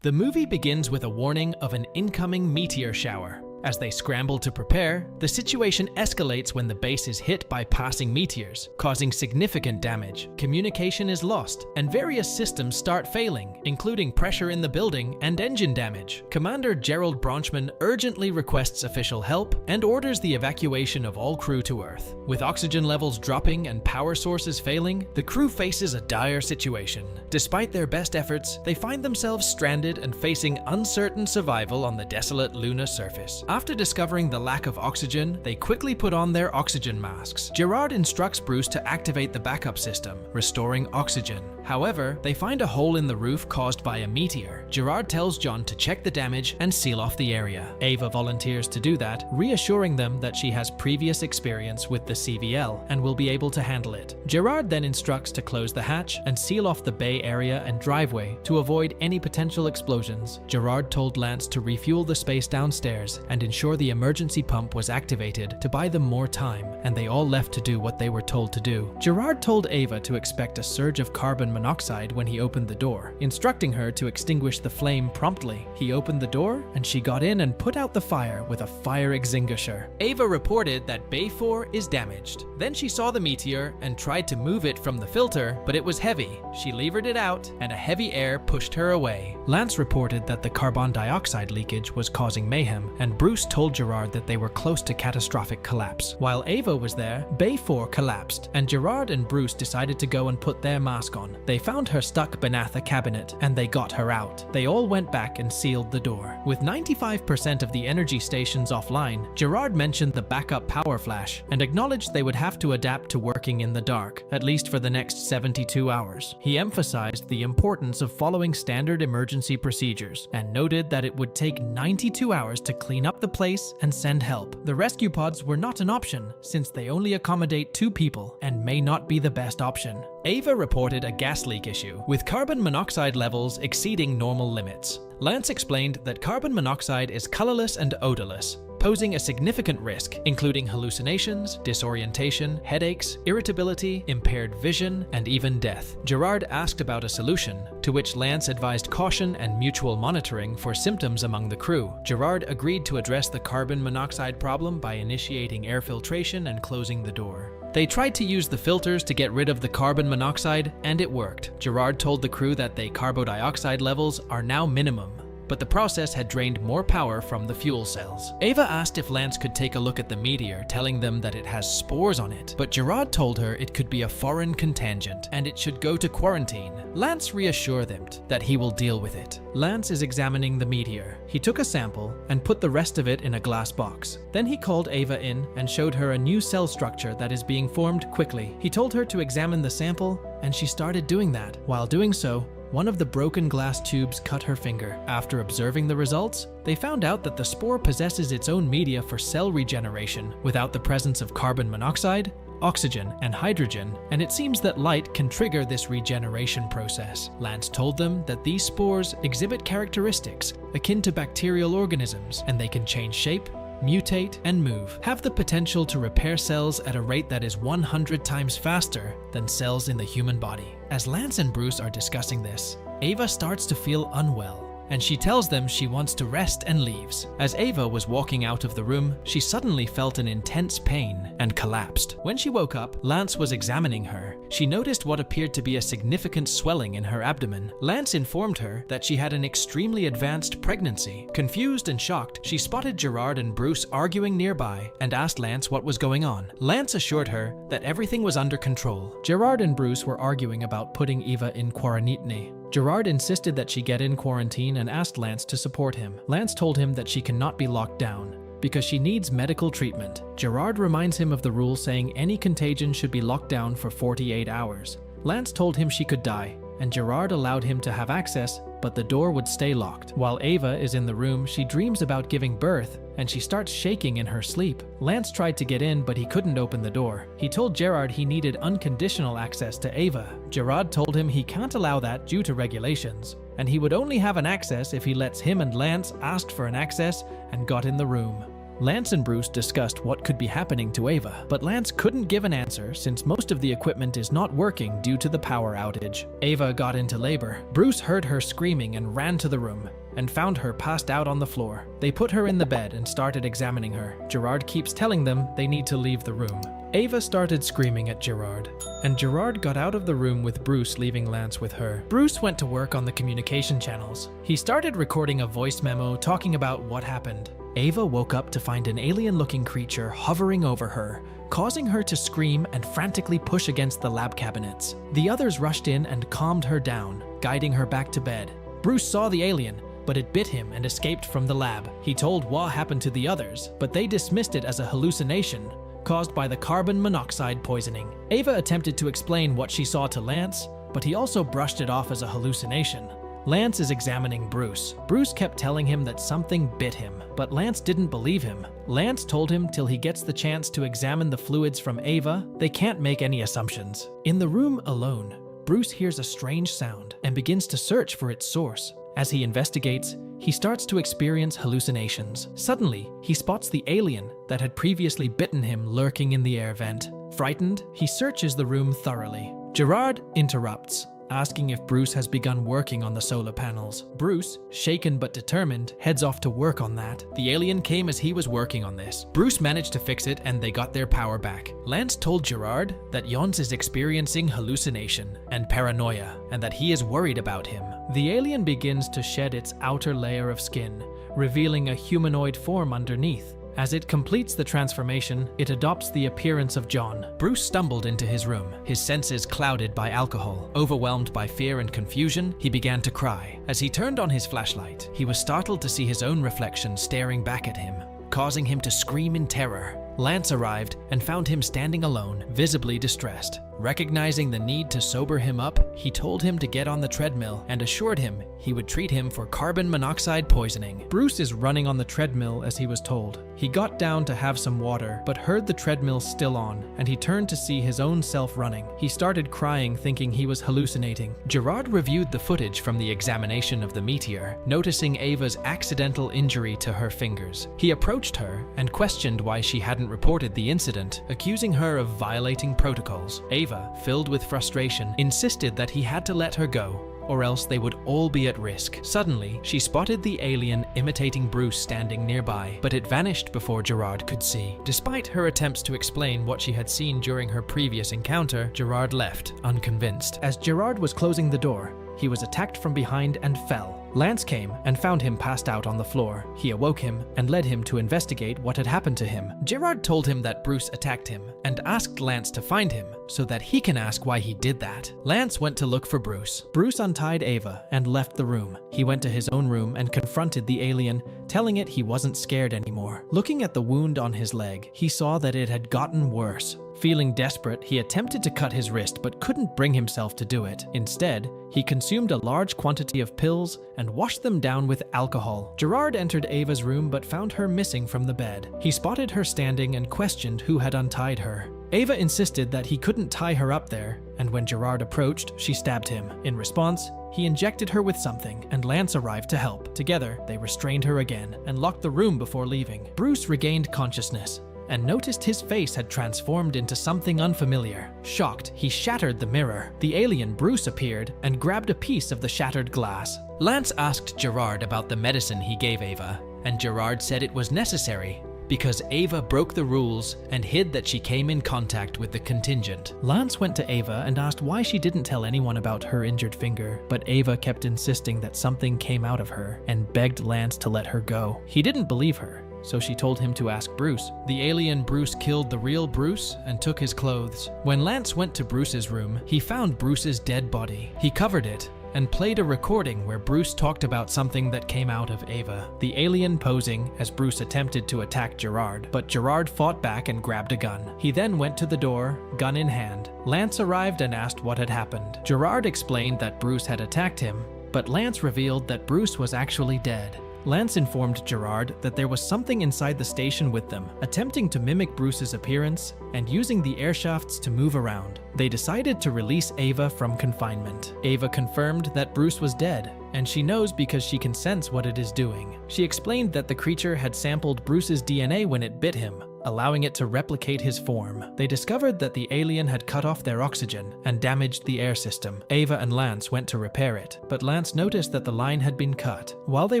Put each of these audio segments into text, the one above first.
The movie begins with a warning of an incoming meteor shower. As they scramble to prepare, the situation escalates when the base is hit by passing meteors, causing significant damage. Communication is lost, and various systems start failing, including pressure in the building and engine damage. Commander Gerald Bronchman urgently requests official help and orders the evacuation of all crew to Earth. With oxygen levels dropping and power sources failing, the crew faces a dire situation. Despite their best efforts, they find themselves stranded and facing uncertain survival on the desolate lunar surface. After discovering the lack of oxygen, they quickly put on their oxygen masks. Gerard instructs Bruce to activate the backup system, restoring oxygen. However, they find a hole in the roof caused by a meteor. Gerard tells John to check the damage and seal off the area. Ava volunteers to do that, reassuring them that she has previous experience with the CVL and will be able to handle it. Gerard then instructs to close the hatch and seal off the bay area and driveway to avoid any potential explosions. Gerard told Lance to refuel the space downstairs and ensure the emergency pump was activated to buy them more time, and they all left to do what they were told to do. Gerard told Ava to expect a surge of carbon monoxide when he opened the door, instructing her to extinguish the flame promptly. He opened the door, and she got in and put out the fire with a fire extinguisher. Ava reported that Bay 4 is damaged. Then she saw the meteor and tried to move it from the filter, but it was heavy. She levered it out, and a heavy air pushed her away. Lance reported that the carbon dioxide leakage was causing mayhem, and Bruce told Gerard that they were close to catastrophic collapse. While Ava was there, Bay 4 collapsed, and Gerard and Bruce decided to go and put their mask on. They found her stuck beneath a cabinet, and they got her out. They all went back and sealed the door. With 95% of the energy stations offline, Gerard mentioned the backup power flash and acknowledged they would have to adapt to working in the dark, at least for the next 72 hours. He emphasized the importance of following standard emergency procedures and noted that it would take 92 hours to clean up the place and send help. The rescue pods were not an option since they only accommodate 2 people and may not be the best option. Ava reported a gas leak issue, with carbon monoxide levels exceeding normal limits. Lance explained that carbon monoxide is colorless and odorless, posing a significant risk, including hallucinations, disorientation, headaches, irritability, impaired vision, and even death. Gerard asked about a solution, to which Lance advised caution and mutual monitoring for symptoms among the crew. Gerard agreed to address the carbon monoxide problem by initiating air filtration and closing the door. They tried to use the filters to get rid of the carbon monoxide, and it worked. Gerard told the crew that the carbon dioxide levels are now minimum, but the process had drained more power from the fuel cells. Ava asked if Lance could take a look at the meteor, telling them that it has spores on it, but Gerard told her it could be a foreign contingent and it should go to quarantine. Lance reassured them that he will deal with it. Lance is examining the meteor. He took a sample and put the rest of it in a glass box. Then he called Ava in and showed her a new cell structure that is being formed quickly. He told her to examine the sample, and she started doing that. While doing so, one of the broken glass tubes cut her finger. After observing the results, they found out that the spore possesses its own media for cell regeneration without the presence of carbon monoxide, oxygen, and hydrogen, and it seems that light can trigger this regeneration process. Lance told them that these spores exhibit characteristics akin to bacterial organisms, and they can change shape, mutate, and move, have the potential to repair cells at a rate that is 100 times faster than cells in the human body. As Lance and Bruce are discussing this, Ava starts to feel unwell, and she tells them she wants to rest and leaves. As Ava was walking out of the room, she suddenly felt an intense pain and collapsed. When she woke up, Lance was examining her. She noticed what appeared to be a significant swelling in her abdomen. Lance informed her that she had an extremely advanced pregnancy. Confused and shocked, she spotted Gerard and Bruce arguing nearby and asked Lance what was going on. Lance assured her that everything was under control. Gerard and Bruce were arguing about putting Eva in quarantine. Gerard insisted that she get in quarantine and asked Lance to support him. Lance told him that she cannot be locked down because she needs medical treatment. Gerard reminds him of the rule saying any contagion should be locked down for 48 hours. Lance told him she could die, and Gerard allowed him to have access, but the door would stay locked. While Ava is in the room, she dreams about giving birth, and she starts shaking in her sleep. Lance tried to get in, but he couldn't open the door. He told Gerard he needed unconditional access to Ava. Gerard told him he can't allow that due to regulations, and he would only have an access if he lets him and Lance asked for an access and got in the room. Lance and Bruce discussed what could be happening to Ava, but Lance couldn't give an answer since most of the equipment is not working due to the power outage. Ava got into labor. Bruce heard her screaming and ran to the room and found her passed out on the floor. They put her in the bed and started examining her. Gerard keeps telling them they need to leave the room. Ava started screaming at Gerard, and Gerard got out of the room with Bruce, leaving Lance with her. Bruce went to work on the communication channels. He started recording a voice memo talking about what happened. Ava woke up to find an alien-looking creature hovering over her, causing her to scream and frantically push against the lab cabinets. The others rushed in and calmed her down, guiding her back to bed. Bruce saw the alien, but it bit him and escaped from the lab. He told what happened to the others, but they dismissed it as a hallucination caused by the carbon monoxide poisoning. Ava attempted to explain what she saw to Lance, but he also brushed it off as a hallucination. Lance is examining Bruce. Bruce kept telling him that something bit him, but Lance didn't believe him. Lance told him till he gets the chance to examine the fluids from Ava, they can't make any assumptions. In the room alone, Bruce hears a strange sound and begins to search for its source. As he investigates, he starts to experience hallucinations. Suddenly, he spots the alien that had previously bitten him lurking in the air vent. Frightened, he searches the room thoroughly. Gerard interrupts, asking if Bruce has begun working on the solar panels. Bruce, shaken but determined, heads off to work on that. The alien came as he was working on this. Bruce managed to fix it and they got their power back. Lance told Gerard that Jons is experiencing hallucination and paranoia and that he is worried about him. The alien begins to shed its outer layer of skin, revealing a humanoid form underneath. As it completes the transformation, it adopts the appearance of John. Bruce stumbled into his room, his senses clouded by alcohol. Overwhelmed by fear and confusion, he began to cry. As he turned on his flashlight, he was startled to see his own reflection staring back at him, causing him to scream in terror. Lance arrived and found him standing alone, visibly distressed. Recognizing the need to sober him up, he told him to get on the treadmill and assured him he would treat him for carbon monoxide poisoning. Bruce is running on the treadmill as he was told. He got down to have some water, but heard the treadmill still on, and he turned to see his own self running. He started crying, thinking he was hallucinating. Gerard reviewed the footage from the examination of the meteor, noticing Ava's accidental injury to her fingers. He approached her and questioned why she hadn't reported the incident, accusing her of violating protocols. Ava, filled with frustration, insisted that he had to let her go, or else they would all be at risk. Suddenly, she spotted the alien imitating Bruce standing nearby, but it vanished before Gerard could see. Despite her attempts to explain what she had seen during her previous encounter, Gerard left, unconvinced. As Gerard was closing the door, he was attacked from behind and fell. Lance came and found him passed out on the floor. He awoke him and led him to investigate what had happened to him. Gerard told him that Bruce attacked him and asked Lance to find him so that he can ask why he did that. Lance went to look for Bruce. Bruce untied Ava and left the room. He went to his own room and confronted the alien, telling it he wasn't scared anymore. Looking at the wound on his leg, he saw that it had gotten worse. Feeling desperate, he attempted to cut his wrist but couldn't bring himself to do it. Instead, he consumed a large quantity of pills and washed them down with alcohol. Gerard entered Ava's room but found her missing from the bed. He spotted her standing and questioned who had untied her. Ava insisted that he couldn't tie her up there, and when Gerard approached, she stabbed him. In response, he injected her with something, and Lance arrived to help. Together, they restrained her again and locked the room before leaving. Bruce regained consciousness and noticed his face had transformed into something unfamiliar. Shocked, he shattered the mirror. The alien Bruce appeared and grabbed a piece of the shattered glass. Lance asked Gerard about the medicine he gave Ava, and Gerard said it was necessary because Ava broke the rules and hid that she came in contact with the contingent. Lance went to Ava and asked why she didn't tell anyone about her injured finger, but Ava kept insisting that something came out of her and begged Lance to let her go. He didn't believe her, so she told him to ask Bruce. The alien Bruce killed the real Bruce and took his clothes. When Lance went to Bruce's room, he found Bruce's dead body. He covered it and played a recording where Bruce talked about something that came out of Ava. The alien posing as Bruce attempted to attack Gerard, but Gerard fought back and grabbed a gun. He then went to the door, gun in hand. Lance arrived and asked what had happened. Gerard explained that Bruce had attacked him, but Lance revealed that Bruce was actually dead. Lance informed Gerard that there was something inside the station with them, attempting to mimic Bruce's appearance and using the air shafts to move around. They decided to release Ava from confinement. Ava confirmed that Bruce was dead, and she knows because she can sense what it is doing. She explained that the creature had sampled Bruce's DNA when it bit him, allowing it to replicate his form. They discovered that the alien had cut off their oxygen and damaged the air system. Ava and Lance went to repair it, but Lance noticed that the line had been cut. While they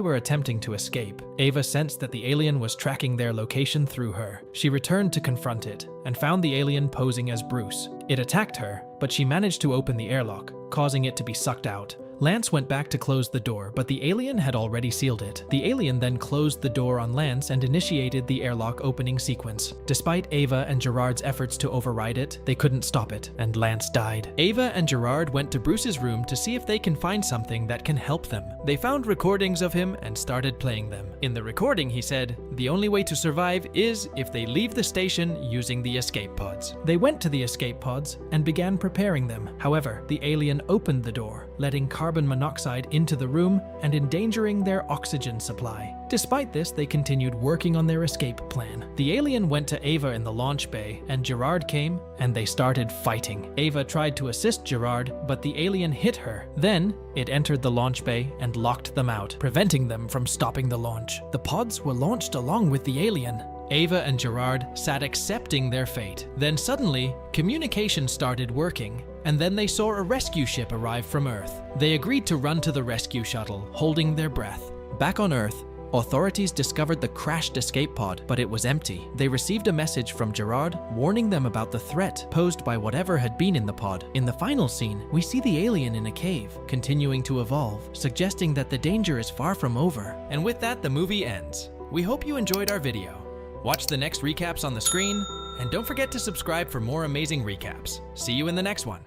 were attempting to escape, Ava sensed that the alien was tracking their location through her. She returned to confront it and found the alien posing as Bruce. It attacked her, but she managed to open the airlock, causing it to be sucked out. Lance went back to close the door, but the alien had already sealed it. The alien then closed the door on Lance and initiated the airlock opening sequence. Despite Ava and Gerard's efforts to override it, they couldn't stop it, and Lance died. Ava and Gerard went to Bruce's room to see if they can find something that can help them. They found recordings of him and started playing them. In the recording, he said, "The only way to survive is if they leave the station using the escape pods." They went to the escape pods and began preparing them. However, the alien opened the door, letting carbon monoxide into the room and endangering their oxygen supply. Despite this, they continued working on their escape plan. The alien went to Ava in the launch bay, and Gerard came, and they started fighting. Ava tried to assist Gerard, but the alien hit her. Then, it entered the launch bay and locked them out, preventing them from stopping the launch. The pods were launched along with the alien. Ava and Gerard sat accepting their fate. Then suddenly, communication started working, and then they saw a rescue ship arrive from Earth. They agreed to run to the rescue shuttle, holding their breath. Back on Earth, authorities discovered the crashed escape pod, but it was empty. They received a message from Gerard warning them about the threat posed by whatever had been in the pod. In the final scene, we see the alien in a cave, continuing to evolve, suggesting that the danger is far from over. And with that, the movie ends. We hope you enjoyed our video. Watch the next recaps on the screen, and don't forget to subscribe for more amazing recaps. See you in the next one.